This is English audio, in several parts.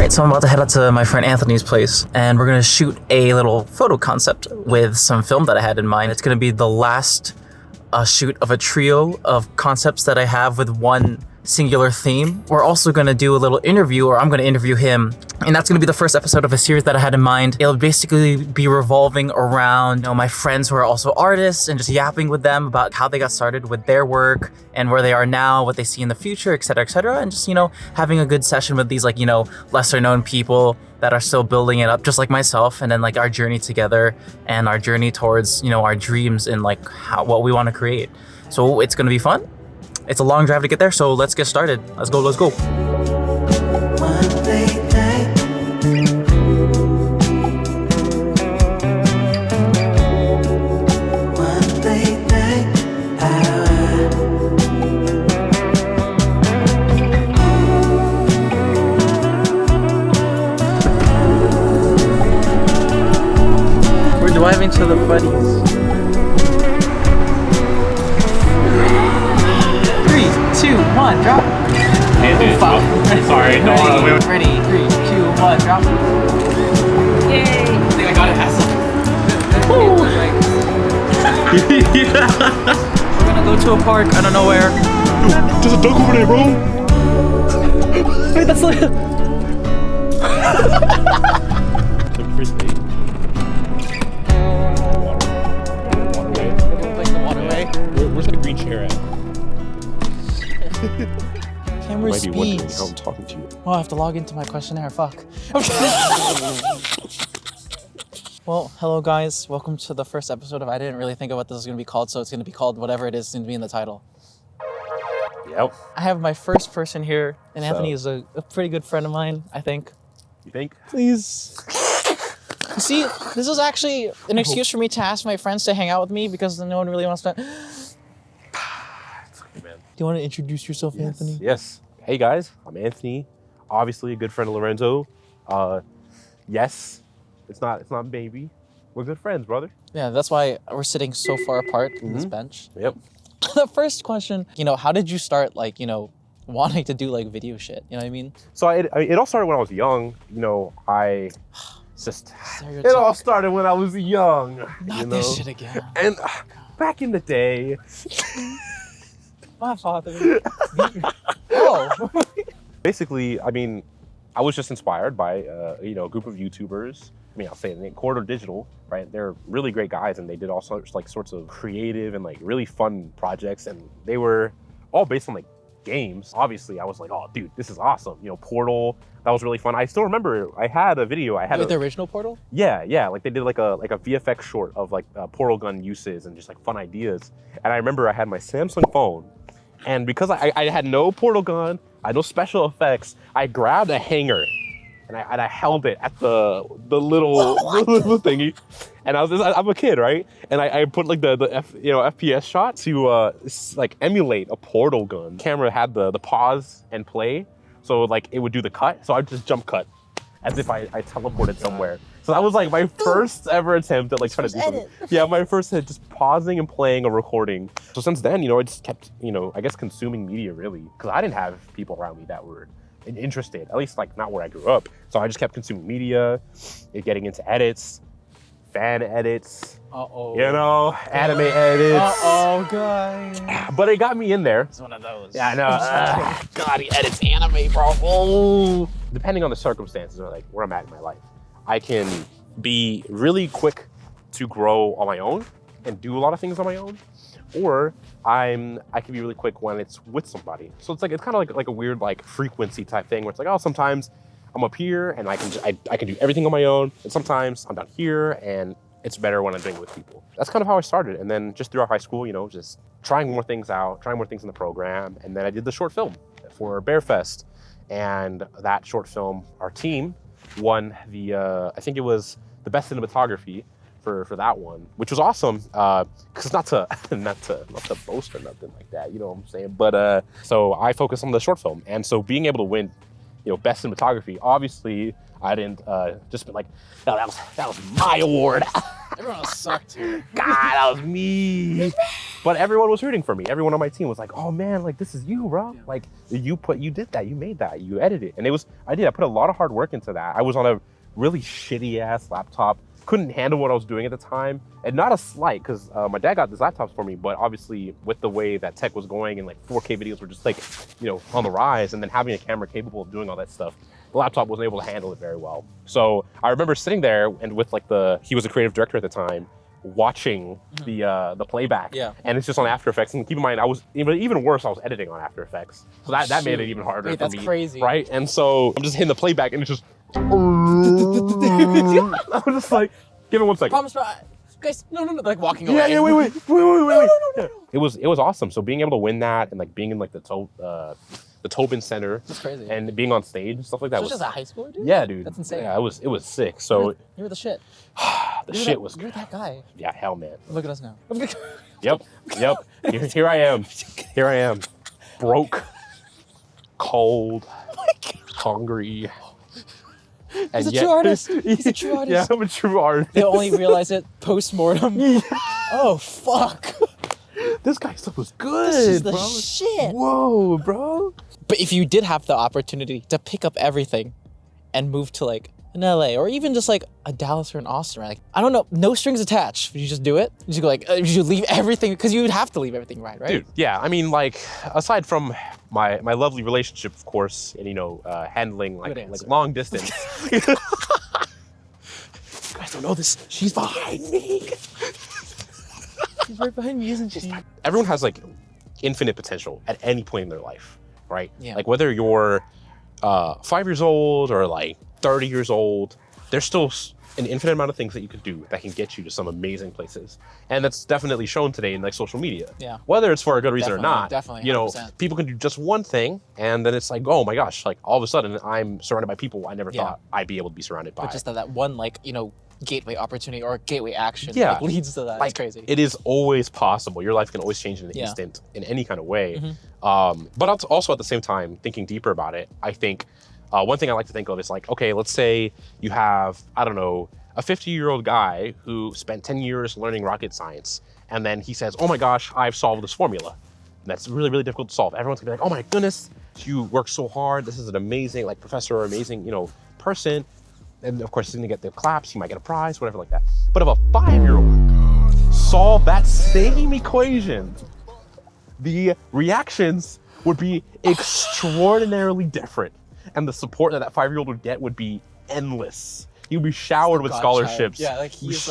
Alright, so I'm about to head out to my friend Anthony's place, and we're gonna shoot a little photo concept with some film that I had in mind. It's gonna be the last shoot of a trio of concepts that I have with one singular theme. We're also gonna do a little interview, or I'm gonna interview him, and that's gonna be the first episode of a series that I had in mind. It'll basically be revolving around, my friends who are also artists, and just yapping with them about how they got started with their work and where they are now, what they see in the future, etc., and just, having a good session with these lesser known people that are still building it up, just like myself, and then our journey together and our journey towards, our dreams and what we want to create. So it's gonna be fun. It's a long drive to get there, so let's get started. Let's go. We're driving to the buddies. 3, 2, 1, drop. Hey, dude, sorry, don't want to. Ready, 3, 2, 1, drop. Yay! I think I got it, asshole. We're gonna go to a park, I don't know where. Dude, there's a duck over there, bro. Wait, that's like... It's like frisbee. Waterway. Where's the green chair at? Camera You might be wondering speeds. how I'm talking to you. Oh, I have to log into my questionnaire, fuck. Well, hello guys, welcome to the first episode of I didn't really think of what this was going to be called, so it's going to be called whatever it is going to be in the title. Yep. I have my first person here, and So- Anthony is a pretty good friend of mine, I think. You think? Please. See, this is actually an excuse for me to ask my friends to hang out with me because no one really wants to... It's okay, man. Do you want to introduce yourself, Anthony? Yes. Hey guys, I'm Anthony. Obviously a good friend of Lorenzo. Yes, it's not baby. We're good friends, brother. Yeah, that's why we're sitting so far apart on this bench. Yep. The first question, how did you start, wanting to do, video shit? You know what I mean? So it all started when I was young. I just... Stereotype. It all started when I was young. Not this shit again. And back in the day... My father. Oh. Basically, I was just inspired by, a group of YouTubers. I'll say the name, Corridor Digital, right? They're really great guys, and they did all sorts of creative and really fun projects, and they were all based on games. Obviously, I was like, oh, dude, this is awesome. Portal, that was really fun. I still remember I had a video. The original Portal? Yeah. They did a VFX short of portal gun uses and just fun ideas. And I remember I had my Samsung phone, and because I had no portal gun, I had no special effects, I grabbed a hanger and I held it at the little thingy, and I'm a kid, right? And I put the FPS shot to emulate a portal gun. Camera had the pause and play, so it would do the cut. So I just jump cut as if I teleported somewhere. So that was my first ever attempt at trying to do something. Yeah, my first hit, just pausing and playing a recording. So since then, I just kept, I guess consuming media really, because I didn't have people around me that were interested, at least not where I grew up. So I just kept consuming media, getting into edits, fan edits, anime edits. Guys. But it got me in there. It's one of those. Yeah, I know. God, he edits anime, bro. Oh. Depending on the circumstances or where I'm at in my life, I can be really quick to grow on my own and do a lot of things on my own, or I can be really quick when it's with somebody. So it's kind of like a weird frequency type thing where it's sometimes I'm up here and I can do everything on my own, and sometimes I'm down here and it's better when I'm doing it with people. That's kind of how I started. And then just throughout high school, just trying more things out, trying more things in the program. And then I did the short film for Bear Fest. And that short film, our team won the, I think it was the best cinematography for that one, which was awesome. Cause not to boast or nothing like that, you know what I'm saying? But so I focused on the short film. And so being able to win, best cinematography. Obviously, I didn't just be like, no, that was my award. Everyone else sucked here. God, that was me. But everyone was rooting for me. Everyone on my team was like, oh man, like this is you, bro. Yeah. Like you did that, you made that, you edited it. And I put a lot of hard work into that. I was on a really shitty ass laptop. Couldn't handle what I was doing at the time. And not a slight, because my dad got these laptops for me, but obviously with the way that tech was going and like 4K videos were just like, on the rise, and then having a camera capable of doing all that stuff, the laptop wasn't able to handle it very well. So I remember sitting there and with like he was a creative director at the time, watching the playback. Yeah. And it's just on After Effects. And keep in mind, I was even worse, I was editing on After Effects. So that made it even harder for me. That's crazy. Right? And so I'm just hitting the playback and it's just I was just like, give it 1 second. Promise, guys, no, like walking away. Yeah, wait. No. It was awesome. So being able to win that and like being in like the Tobin Center. That's crazy. And being on stage and stuff like that. So Was just a high schooler, dude? Yeah, dude. That's insane. Yeah, it was sick. So You were the shit. the shit was You're that guy. Yeah, hell man. Look at us now. Yep. Here I am. Here I am. Broke, cold, hungry. He's a true artist. He's a true artist. Yeah, I'm a true artist. They only realize it post-mortem. Oh, fuck. This guy's stuff was good, This is the bro. shit. Whoa, bro. But if you did have the opportunity to pick up everything and move to like an LA or even just like a Dallas or an Austin, right? Like, I don't know, no strings attached. Would you just do it? Would you go like, would you leave everything? Because you would have to leave everything, right? Dude, yeah. I mean, like, aside from my lovely relationship, of course, and handling like long distance. You guys don't know this. She's behind me. She's right behind me, isn't she? Everyone has like infinite potential at any point in their life, right? Yeah. Like whether you're 5 years old or like 30 years old, there's still an infinite amount of things that you can do that can get you to some amazing places. And that's definitely shown today in like social media. Yeah. Whether it's for a good reason or not, definitely, you know, 100%. people can do just one thing and then it's like, oh my gosh, like all of a sudden I'm surrounded by people I never thought I'd be able to be surrounded by. But just that one like, gateway opportunity or gateway action Yeah. leads to that. Like, It's crazy. It is always possible. Your life can always change in an instant in any kind of way. Mm-hmm. But also at the same time, thinking deeper about it, I think one thing I like to think of is like, okay, let's say you have, I don't know, a 50-year-old guy who spent 10 years learning rocket science. And then he says, oh my gosh, I've solved this formula. And that's really, really difficult to solve. Everyone's gonna be like, oh my goodness, you worked so hard. This is an amazing like professor or amazing, person. And of course, he's gonna get the claps, he might get a prize, whatever like that. But if a 5-year-old solved that same equation, the reactions would be extraordinarily different. And the support that 5-year-old would get would be endless. He would be showered with scholarships. Yeah, like he's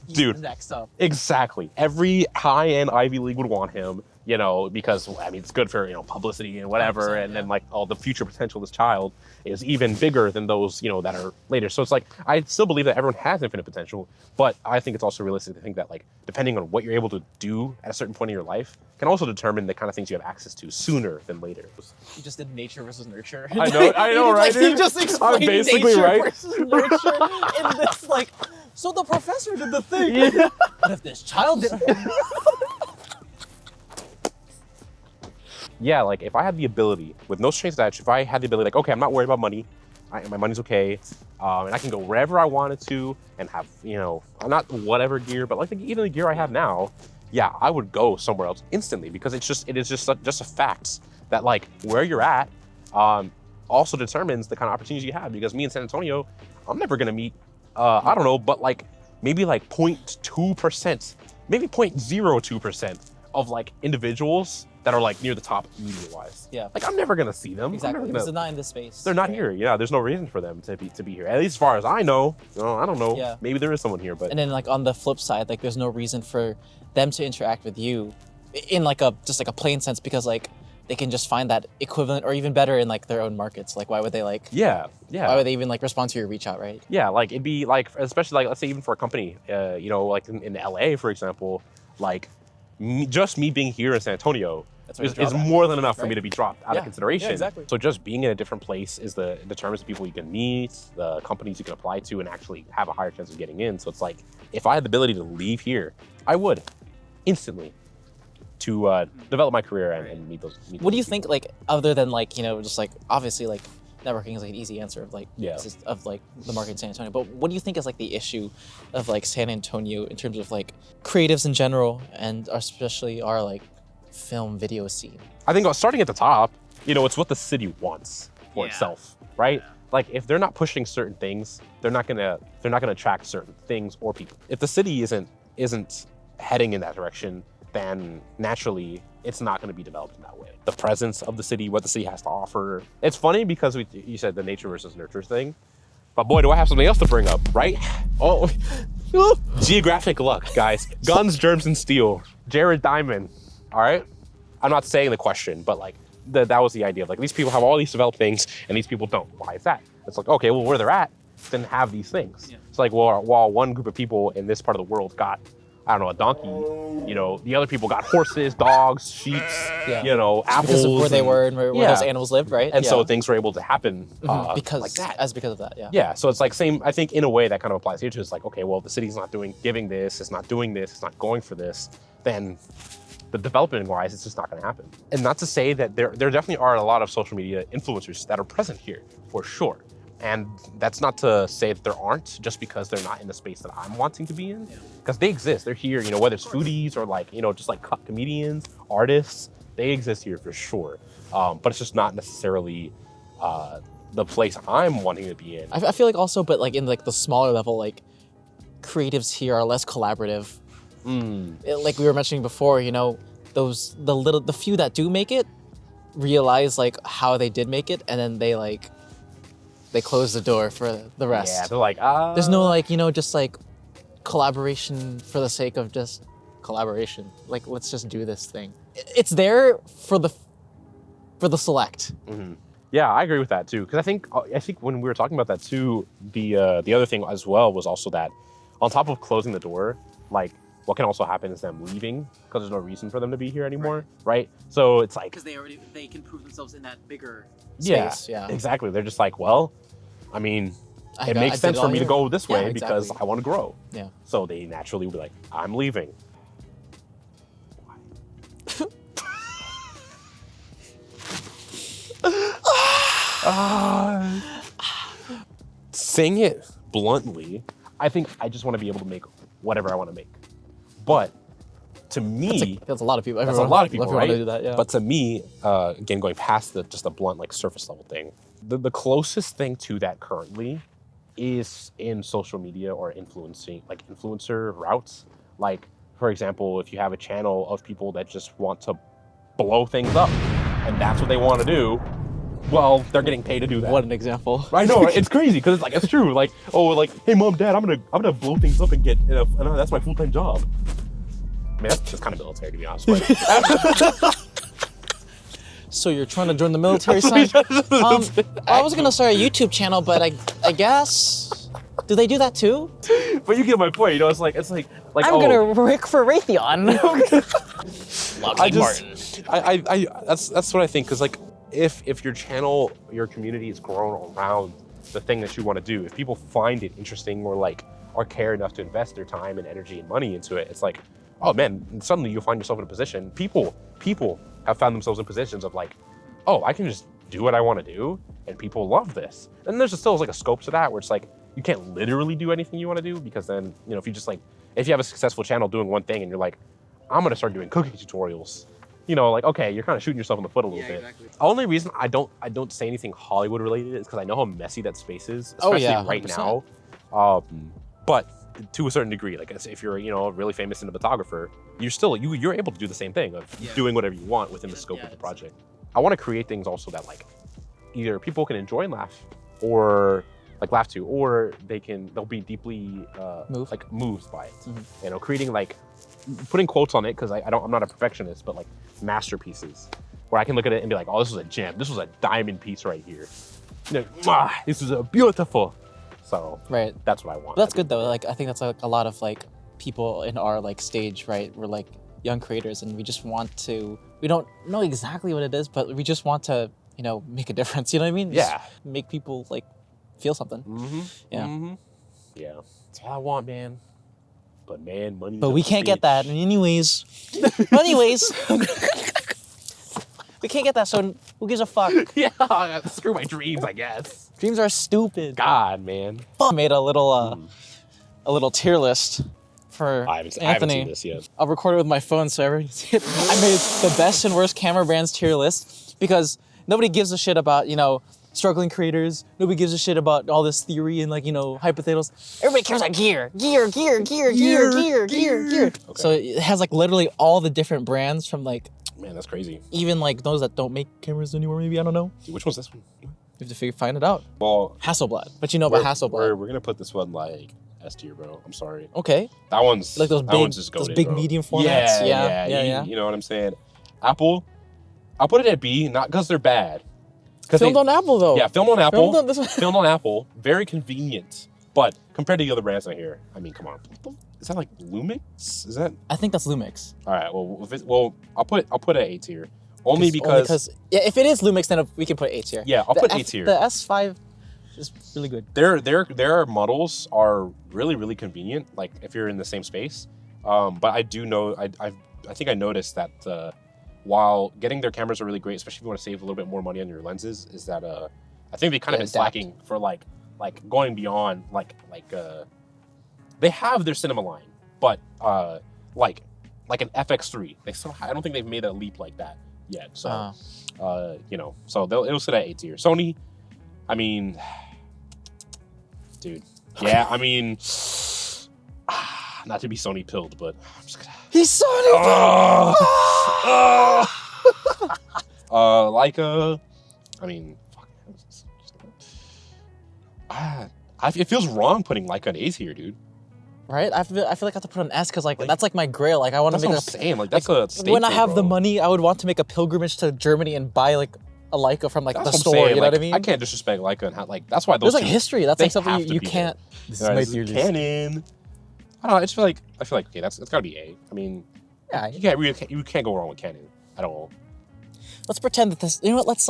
Dude, next up. Exactly. Every high-end Ivy League would want him, because I mean it's good for publicity and whatever, 100%, and then like all the future potential of this child is even bigger than those that are later. So it's like I still believe that everyone has infinite potential, but I think it's also realistic to think that like depending on what you're able to do at a certain point in your life can also determine the kind of things you have access to sooner than later. You just did nature versus nurture. I know, right? You dude? just explained I'm basically nature right. versus nurture in this like. So the professor did the thing. Yeah. But if this child did. Yeah, like if I had the ability, with no strings attached, if I had the ability, like, okay, I'm not worried about money, my money's okay, and I can go wherever I wanted to and have, not whatever gear, but like even the gear I have now, yeah, I would go somewhere else instantly because it is just a fact that like where you're at also determines the kind of opportunities you have. Because me in San Antonio, I'm never gonna meet, I don't know, but like maybe like 0.2%, maybe 0.02% of like individuals that are like near the top media-wise. Yeah. Like I'm never gonna see them. Exactly. Because they're not in this space. They're not here. Yeah, there's no reason for them to be here. At least as far as I know. I don't know. Yeah. Maybe there is someone here, but And then like on the flip side, like there's no reason for them to interact with you in like a plain sense because like they can just find that equivalent or even better in like their own markets. Like why would they like yeah. why would they even like respond to your reach out, right? Yeah, like it'd be like, especially like let's say even for a company, like in LA, for example, like just me being here in San Antonio is more than enough for me to be dropped out of consideration. Yeah, exactly. So just being in a different place determines the people you can meet, the companies you can apply to, and actually have a higher chance of getting in. So it's like, if I had the ability to leave here, I would instantly to develop my career and meet those. What do you think, like, other than like, just like obviously like networking is like an easy answer of like Yeah. of like the market in San Antonio. But what do you think is like the issue of like San Antonio in terms of like creatives in general and especially our like film video scene? I think starting at the top, it's what the city wants for itself, right? Like if they're not pushing certain things, they're not gonna attract certain things or people. If the city isn't heading in that direction, then naturally it's not going to be developed in that way. The presence of the city, what the city has to offer. It's funny because you said the nature versus nurture thing, but boy, do I have something else to bring up, right? Oh, geographic luck, guys. Guns, germs, and steel. Jared Diamond, all right? I'm not saying the question, but like that was the idea of like these people have all these developed things and these people don't. Why is that? It's like, okay, well, where they're at, then have these things. Yeah. It's like, well, while one group of people in this part of the world got, I don't know, a donkey, the other people got horses, dogs, sheep, apples. Because of where they were and where those animals lived, right? And so things were able to happen because like that. Because of that, yeah. Yeah, so it's like same, I think in a way that kind of applies here too. It's like, okay, well, the city's not giving this, it's not doing this, it's not going for this, then the development-wise, it's just not going to happen. And not to say that there definitely are a lot of social media influencers that are present here, for sure. And that's not to say that there aren't, just because they're not in the space that I'm wanting to be in. Because they exist, they're here, whether it's foodies or like, just like comedians, artists, they exist here for sure. But it's just not necessarily the place I'm wanting to be in. I feel like also, but like in like the smaller level, like creatives here are less collaborative. Like we were mentioning before, the few that do make it realize like how they did make it, and then they close the door for the rest. Yeah, they're like, There's no like, just like collaboration for the sake of just collaboration. Like, let's just do this thing. It's there for the select. Mm-hmm. Yeah, I agree with that too. Because I think when we were talking about that too, the other thing as well was also that on top of closing the door, like what can also happen is them leaving because there's no reason for them to be here anymore, right? So it's like because they can prove themselves in that bigger space. Yeah, exactly. They're just like, well, I mean, it makes sense for me to go this way because I want to grow. Yeah. So they naturally will be like, I'm leaving. Saying it bluntly, I think I just want to be able to make whatever I want to make. But to me, that's a lot of people. That's a lot of people, right? Want to do that, yeah. But to me, again, going past just a blunt, like surface level thing, the closest thing to that currently is in social media or influencer routes. Like, for example, if you have a channel of people that just want to blow things up and that's what they want to do, well, they're getting paid to do that. What an example. I know, it's crazy because it's true. Like, hey, mom, dad, I'm gonna blow things up and get, that's my full-time job. I mean, that's kind of military, to be honest. But so you're trying to join the military, son? I was gonna start a YouTube channel, but I guess, do they do that too? But you get my point. It's like I'm gonna work for Raytheon. Lockheed Martin. That's what I think. Because like, if your channel, your community is grown around the thing that you want to do, if people find it interesting or care enough to invest their time and energy and money into it, it's like, oh man, suddenly you'll find yourself in a position. People have found themselves in positions of like, oh, I can just do what I want to do, and people love this. And there's still like a scope to that where it's like you can't literally do anything you want to do, because then if you have a successful channel doing one thing and you're like, I'm gonna start doing cooking tutorials. Okay, you're kind of shooting yourself in the foot a little bit. Exactly. The only reason I don't say anything Hollywood related is because I know how messy that space is, especially right 100%. Now. But to a certain degree, like if you're a really famous cinematographer, you're able to do the same thing of doing whatever you want within the scope of the project. I want to create things also that like either people can enjoy and laugh, or like laugh to, or they'll be deeply moved by it. Mm-hmm. Creating putting quotes on it, because I'm not a perfectionist, but like masterpieces where I can look at it and be like, oh, this was a gem, this was a diamond piece right here. This is a beautiful. So that's what I want. But that's good though. Like I think that's like a lot of like people in our like stage, right? We're like young creators, and we don't know exactly what it is, but we just want to, make a difference. You know what I mean? Yeah. Just make people like feel something. Mm-hmm. Yeah. Mm-hmm. Yeah. That's all I want, man. But man, money. But we can't get that. Anyways. We can't get that, so who gives a fuck? Yeah, screw my dreams, I guess. Dreams are stupid. God, man. I made a little tier list for I haven't Anthony. seen this yet. I'll record it with my phone so everyone can see it. I made the best and worst camera brands tier list because nobody gives a shit about, struggling creators. Nobody gives a shit about all this theory and hypotheticals. Everybody cares about gear. Okay. So it has literally all the different brands from Man, that's crazy. even those that don't make cameras anymore, maybe, I don't know. Dude, which one's this one? You have to find it out. Well, Hasselblad. But you know about Hasselblad. We're gonna put this one S tier, bro. I'm sorry. Okay. That one's Like those that big, one's just those goated, big bro. medium formats. Yeah. You know what I'm saying? Apple, I'll put it at B, not because they're bad. Filmed on Apple though. Yeah, filmed on Apple. Filmed on this one. Filmed on Apple. Very convenient. But compared to the other brands I hear, I mean, come on. Is that Lumix? Is that? I think that's Lumix. All right. Well, I'll put it at A tier. Only because if it is Lumix, then we can put A tier. Yeah, I'll put A tier. The S5 is really good. Their models are really, really convenient. Like if you're in the same space. But I do know I think I noticed that while getting their cameras are really great, especially if you want to save a little bit more money on your lenses, is that I think they kind of been slacking for like going beyond they have their cinema line, but like an FX3. I don't think they've made a leap like that yet. So so it'll sit at A tier. Sony, I mean, dude, yeah, I mean, not to be Sony pilled, but I'm just gonna. He's Sony. Leica, I mean, fuck. It feels wrong putting Leica in A tier, dude. Right? I feel like I have to put an S because that's my grail. I want to make what I'm saying. That's a staple, when I have the bro. money, I would want to make a pilgrimage to Germany and buy a Leica from That's the what I'm store. saying. You know what I mean? I can't disrespect Leica and how that's why those There's two, history. That's they something have to you be can't. there. This Right, is my this is theory. Canon. I don't know. I feel like okay, that's gotta be A. I mean, Yeah. you can't go wrong with Canon at all. Let's pretend that this. You know what? Let's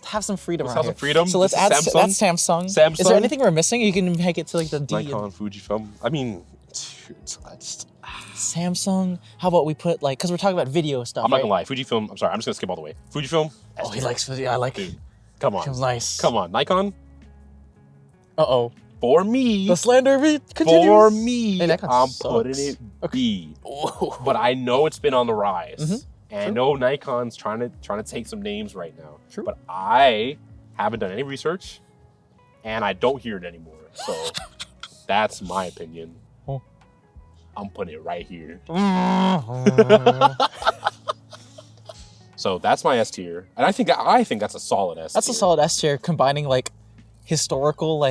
have some freedom. Let's around have some here. freedom. So let's This add is that's Samsung. Samsung. Is there anything we're missing? You can make it to the D. Nikon, Fujifilm. I mean, dude, I just. Samsung. How about we put because we're talking about video stuff. I'm not right? gonna lie. Fujifilm. I'm sorry. I'm just gonna skip all the way. Fujifilm. Oh, he likes video. I like it. Dude, come on. Feels nice. Come on. Nikon. Uh-oh. For me. The slander continues. For me, Hey, Nikon I'm sucks. putting it B. Oh. But I know it's been on the rise, Mhm. and I True. know Nikon's trying to take some names right now. True. But I haven't done any research, and I don't hear it anymore. So that's my opinion. Oh. I'm putting it right here. So that's my S tier, and I think that's a solid S. That's a solid S tier, combining historical,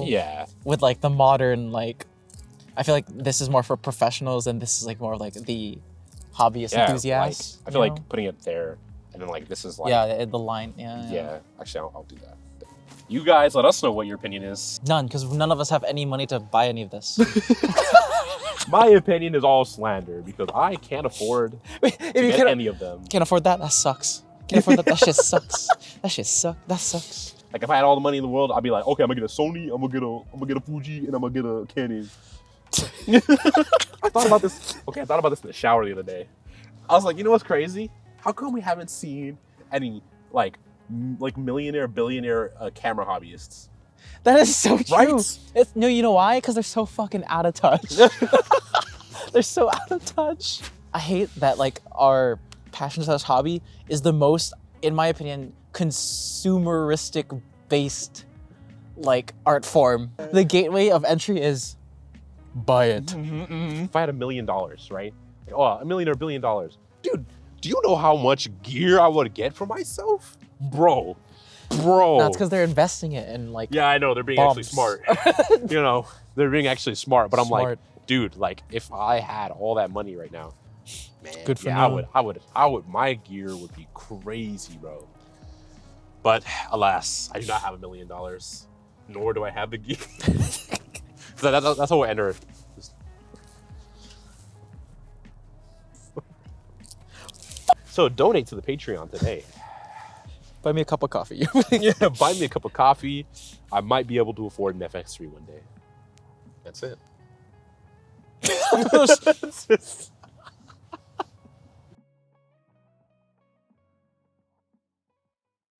Yeah. with the modern, I feel like this is more for professionals and this is more of the hobbyist enthusiasts. I feel like putting it there, and then this is the line. Yeah. yeah. Actually, I'll do that. You guys, let us know what your opinion is. None, because none of us have any money to buy any of this. My opinion is all slander because I can't afford If to you get can't, any of them. can't afford that, that sucks. Can't afford that, that shit sucks. That sucks. Like if I had all the money in the world, I'd be like, okay, I'm gonna get a Sony, I'm gonna get a Fuji, and I'm gonna get a Canon. I thought about this. Okay, I thought about this in the shower the other day. I was like, you know what's crazy? How come we haven't seen any millionaire, billionaire camera hobbyists? That is so true. Right? No, you know why? Because they're so fucking out of touch. They're so out of touch. I hate that our passion/slash hobby is the most, in my opinion, consumeristic based art form. The gateway of entry is buy it. If I had $1 million, right? $1 million or $1 billion, dude. Do you know how much gear I would get for myself, bro? That's because they're investing it in Yeah, I know they're being actually smart. They're being actually smart. But I'm like, dude, if I had all that money right now, man, good for yeah, me. I would. My gear would be crazy, bro. But alas, I do not have $1 million, nor do I have the gear. So that's how we'll enter. So donate to the Patreon today. Buy me a cup of coffee. Yeah, buy me a cup of coffee. I might be able to afford an FX3 one day. That's it.